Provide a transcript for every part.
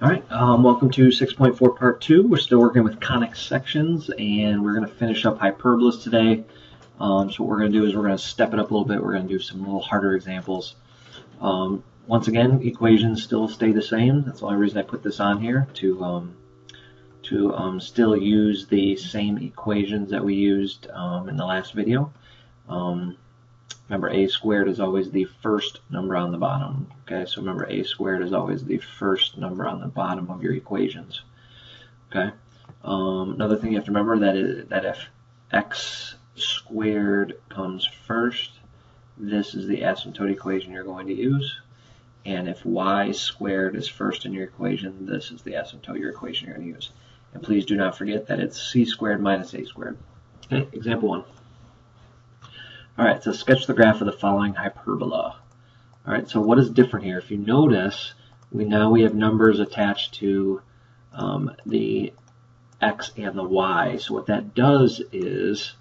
All right, welcome to 6.4 part 2. We're still working with conic sections, and we're going to finish up hyperbolas today. So what we're going to do is we're going to step it up a little bit. We're going to do some little harder examples. Once again, equations still stay the same. That's the only reason I put this on here, to still use the same equations that we used in the last video. Remember, a squared is always the first number on the bottom. Okay, so remember, a squared is always the first number on the bottom of your equations. Okay. Another thing you have to remember that if x squared comes first, this is the asymptote equation you're going to use. And if y squared is first in your equation, this is the asymptote equation you're going to use. And please do not forget that it's c squared minus a squared. Okay, example 1. All right, so sketch the graph of the following hyperbola. All right, so what is different here? If you notice, we have numbers attached to the x and the y. So what that does is,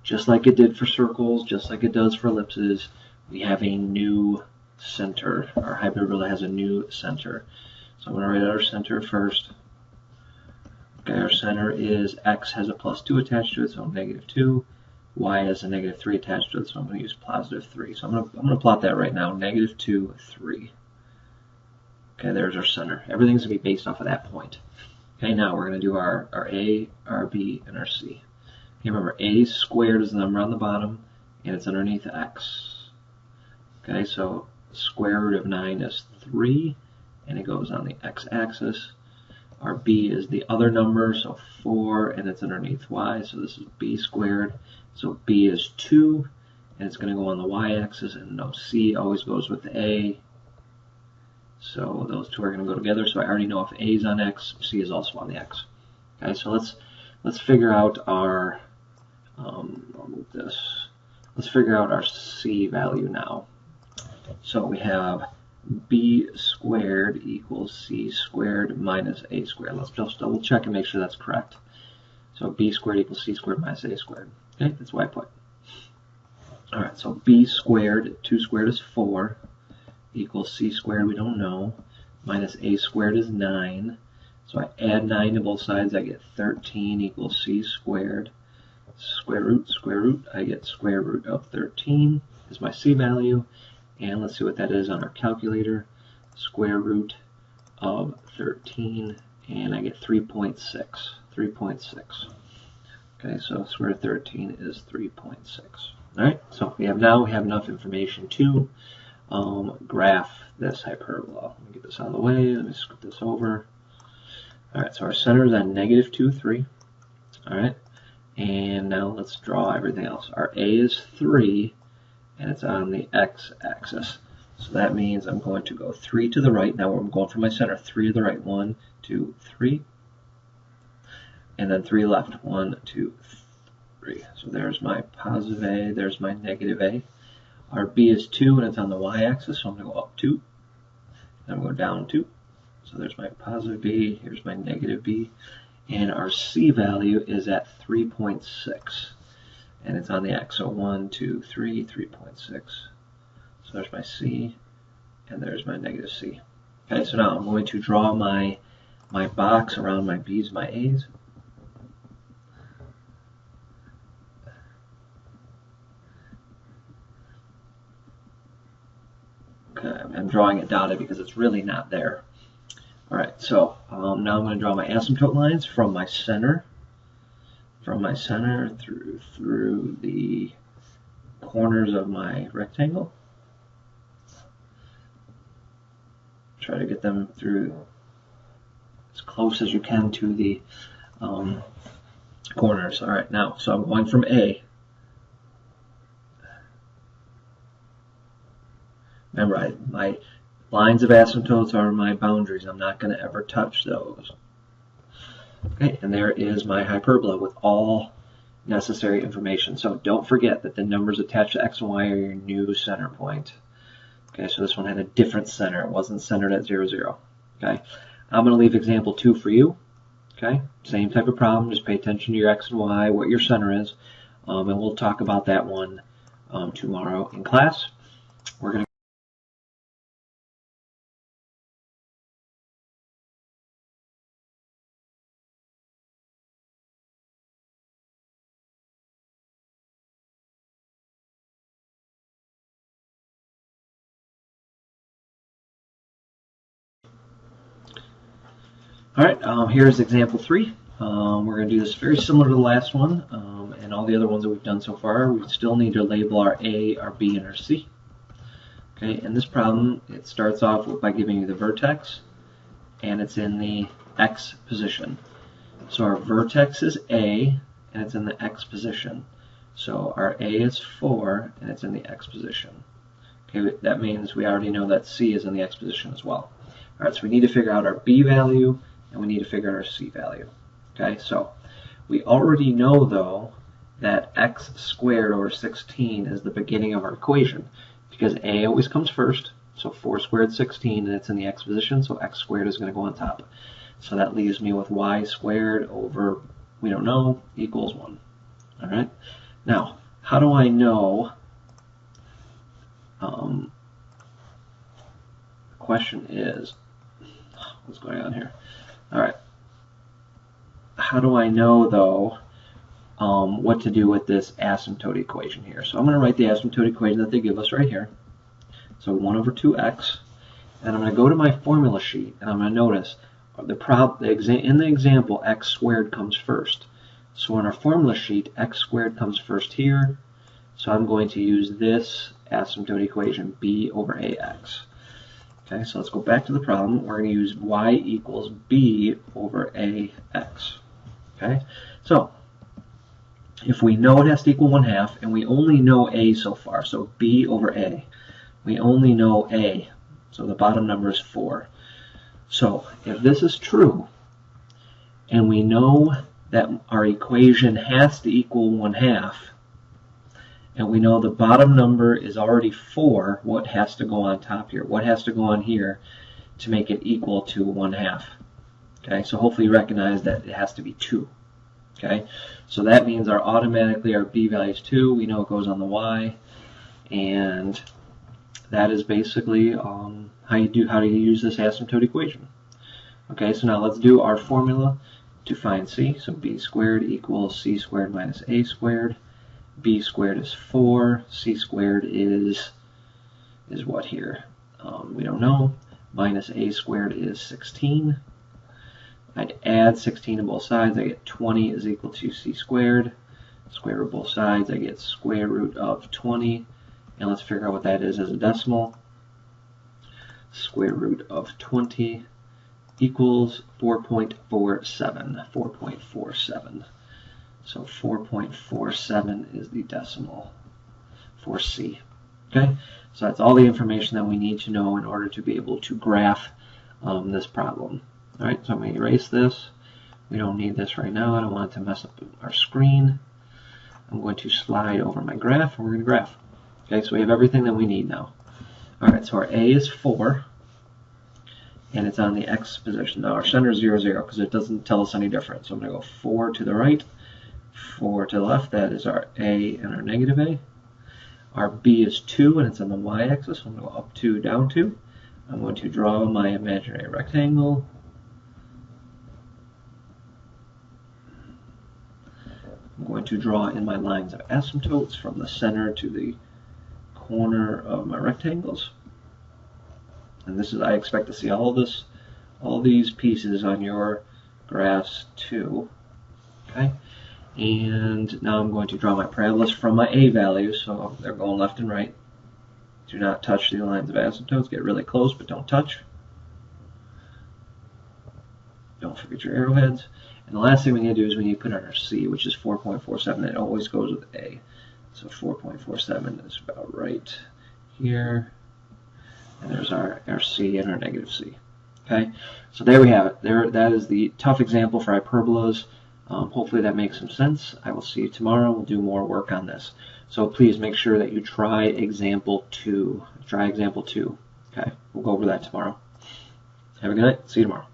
just like it did for circles, just like it does for ellipses, we have a new center. Our hyperbola has a new center. So I'm going to write out our center first. Okay, our center is x has a +2 attached to it, so -2. Y has a -3 attached to it, so I'm going to use +3. So I'm going to plot that right now, -2, 3. Okay, there's our center. Everything's going to be based off of that point. Okay, now we're going to do our A, our B, and our C. Okay, remember, a squared is the number on the bottom, and it's underneath x. Okay, so square root of 9 is 3, and it goes on the x-axis. Our b is the other number, so 4, and it's underneath y, so this is b squared. So b is 2, and it's going to go on the y-axis, and no, c always goes with the a. So those two are going to go together, so I already know if a is on x, c is also on the x. Okay, so let's figure out our, I'll move this. Let's figure out our c value now. So we have b squared equals c squared minus a squared. Let's just double check and make sure that's correct. So b squared equals c squared minus a squared. Okay, that's what I put. Alright, so b squared, 2 squared is 4, equals c squared, we don't know, minus a squared is 9. So I add 9 to both sides, I get 13 equals c squared. Square root, I get square root of 13 is my c value. And let's see what that is on our calculator. Square root of 13, and I get 3.6. 3.6. Okay, so square root of 13 is 3.6. All right, so we have enough information to graph this hyperbola. Let me get this out of the way. Let me scoot this over. All right, so our center is at -2, 3. All right, and now let's draw everything else. Our a is 3. And it's on the x-axis. So that means I'm going to go 3 to the right. Now I'm going from my center, 3 to the right. 1, 2, 3. And then 3 left. 1, 2, 3. So there's my positive a, there's my negative a. Our b is 2, and it's on the y-axis, so I'm going to go up 2. And I'm going down 2. So there's my positive b, here's my negative b. And our c value is at 3.6. And it's on the x, so 1, 2, 3, 3.6. So there's my c, and there's my negative c. Okay, so now I'm going to draw my box around my b's, my a's. Okay, I'm drawing it dotted because it's really not there. All right, so now I'm going to draw my asymptote lines from my center. Through the corners of my rectangle. Try to get them through as close as you can to the corners. All right, now, so I'm going from A. Remember, my lines of asymptotes are my boundaries. I'm not going to ever touch those. Okay, and there is my hyperbola with all necessary information. So don't forget that the numbers attached to x and y are your new center point. Okay, so this one had a different center. It wasn't centered at 0, 0. Okay, I'm going to leave example 2 for you. Okay, same type of problem. Just pay attention to your x and y, what your center is, and we'll talk about that one tomorrow in class. We're going to All right, here's example 3. We're going to do this very similar to the last one and all the other ones that we've done so far. We still need to label our A, our B, and our C. Okay, in this problem, it starts off by giving you the vertex, and it's in the X position. So our vertex is A, and it's in the X position. So our A is 4, and it's in the X position. Okay, that means we already know that C is in the X position as well. All right, so we need to figure out our B value, and we need to figure out our C value. Okay, so we already know, though, that x squared over 16 is the beginning of our equation, because A always comes first. So 4 squared 16, and it's in the X position, so x squared is going to go on top. So that leaves me with y squared over, we don't know, equals 1. All right. Now, how do I know? The question is, what's going on here? All right. How do I know, though, what to do with this asymptote equation here? So I'm going to write the asymptote equation that they give us right here. So 1 over 2x. And I'm going to go to my formula sheet, and I'm going to notice in the example, x squared comes first. So in our formula sheet, x squared comes first here. So I'm going to use this asymptote equation, b over ax. Okay, so let's go back to the problem. We're going to use y equals b over ax. Okay, so if we know it has to equal 1/2, and we only know a so far, so b over a, we only know a, so the bottom number is 4. So if this is true, and we know that our equation has to equal 1/2, and we know the bottom number is already 4, what has to go on top here? What has to go on here to make it equal to 1/2? Okay, so hopefully you recognize that it has to be 2. Okay, so that means automatically our b value is 2. We know it goes on the y, and that is basically how do you use this asymptote equation. Okay, so now let's do our formula to find c. So b squared equals c squared minus a squared. B squared is 4. C squared is what here? We don't know. Minus a squared is 16. I'd add 16 to both sides. I get 20 is equal to c squared. Square root both sides. I get square root of 20. And let's figure out what that is as a decimal. Square root of 20 equals 4.47. 4.47. So 4.47 is the decimal for C. Okay, so that's all the information that we need to know in order to be able to graph this problem. All right, so I'm going to erase this. We don't need this right now. I don't want it to mess up our screen. I'm going to slide over my graph, and we're going to graph. Okay, so we have everything that we need now. All right, so our A is 4, and it's on the X position. Now our center is 0, 0, because it doesn't tell us any different. So I'm going to go 4 to the right, 4 to the left. That is our A and our negative A. Our B is 2, and it's on the y-axis. So I'm going to go up 2, down 2. I'm going to draw my imaginary rectangle. I'm going to draw in my lines of asymptotes from the center to the corner of my rectangles. And this is, I expect to see all these pieces on your graphs too. Okay, and now I'm going to draw my parabolas from my A values, so they're going left and right. Do not touch the lines of asymptotes. Get really close, but don't touch. Don't forget your arrowheads. And the last thing we need to do is we need to put on our C, which is 4.47. It always goes with A. So 4.47 is about right here. And there's our C and our negative C. Okay, so there we have it. That is the tough example for hyperbolas. Hopefully that makes some sense. I will see you tomorrow. We'll do more work on this. So please make sure that you try example 2. Try example 2. Okay, we'll go over that tomorrow. Have a good night. See you tomorrow.